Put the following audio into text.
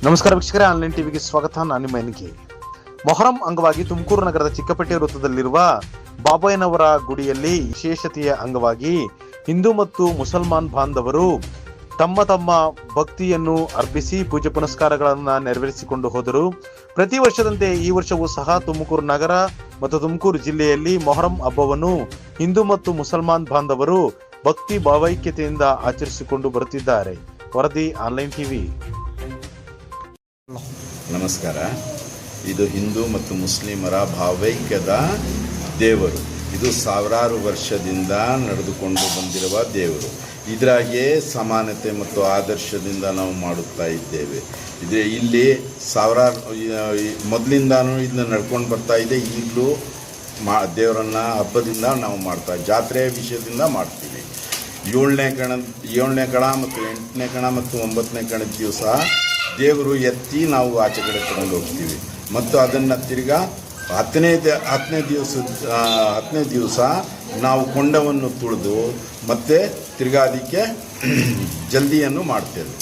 ನಮಸ್ಕಾರ ವೀಕ್ಷಕರೇ, ಆನ್ಲೈನ್ ಟಿವಿಗೆ ಸ್ವಾಗತ. ನಾನು ನಿಮ್ಮ ಎನ್ಕೆ. ಮೊಹರಂ ಅಂಗವಾಗಿ ತುಮಕೂರು ನಗರದ ಚಿಕ್ಕಪೇಟೆ ವೃತ್ತದಲ್ಲಿರುವ ಬಾಬಯ್ಯನವರ ಗುಡಿಯಲ್ಲಿ ವಿಶೇಷತೆಯ ಅಂಗವಾಗಿ ಹಿಂದೂ ಮತ್ತು ಮುಸಲ್ಮಾನ್ ಬಾಂಧವರು ತಮ್ಮ ತಮ್ಮ ಭಕ್ತಿಯನ್ನು ಅರ್ಪಿಸಿ ಪೂಜೆ ಪುನಸ್ಕಾರಗಳನ್ನು ನೆರವೇರಿಸಿಕೊಂಡು ಹೋದರು. ಪ್ರತಿ ವರ್ಷದಂತೆ ಈ ವರ್ಷವೂ ಸಹ ತುಮಕೂರು ನಗರ ಮತ್ತು ತುಮಕೂರು ಜಿಲ್ಲೆಯಲ್ಲಿ ಮೊಹರಂ ಹಬ್ಬವನ್ನು ಹಿಂದೂ ಮತ್ತು ಮುಸಲ್ಮಾನ್ ಬಾಂಧವರು ಭಕ್ತಿ ಭಾವೈಕ್ಯತೆಯಿಂದ ಆಚರಿಸಿಕೊಂಡು ಬರುತ್ತಿದ್ದಾರೆ. ವರದಿ ಆನ್ಲೈನ್ ಟಿವಿ. ನಮಸ್ಕಾರ. ಇದು ಹಿಂದೂ ಮತ್ತು ಮುಸ್ಲಿಮರ ಭಾವೈಕ್ಯದ ದೇವರು. ಇದು ಸಾವಿರಾರು ವರ್ಷದಿಂದ ನಡೆದುಕೊಂಡು ಬಂದಿರುವ ದೇವರು. ಇದರಾಗೆ ಸಮಾನತೆ ಮತ್ತು ಆದರ್ಶದಿಂದ ನಾವು ಮಾಡುತ್ತಾ ಇದ್ದೇವೆ. ಇಲ್ಲಿ ಸಾವಿರಾರು ಮೊದಲಿಂದಾನು ಇದನ್ನ ನಡ್ಕೊಂಡು ಬರ್ತಾ ಇದೆ. ಈಗಲೂ ದೇವರನ್ನು ಹಬ್ಬದಿಂದ ನಾವು ಜಾತ್ರೆಯ ವಿಷಯದಿಂದ ಮಾಡ್ತೀವಿ. ಏಳನೇ ಕಣ ಮತ್ತು 8ನೇ ಕಣ ಮತ್ತು 9ನೇ ಕಣದ ದಿವಸ ದೇವರು ಎತ್ತಿ ನಾವು ಆಚೆ ಕಡೆ ತಗೊಂಡು ಹೋಗ್ತೀವಿ. ಮತ್ತು ಅದನ್ನು ತಿರ್ಗಾ ಹತ್ತನೇ ದಿವಸ ನಾವು ಕೊಂಡವನ್ನು ತುಳಿದು ಮತ್ತೆ ತಿರ್ಗಾ ಅದಕ್ಕೆ ಜಲ್ದಿಯನ್ನು ಮಾಡ್ತೇವೆ.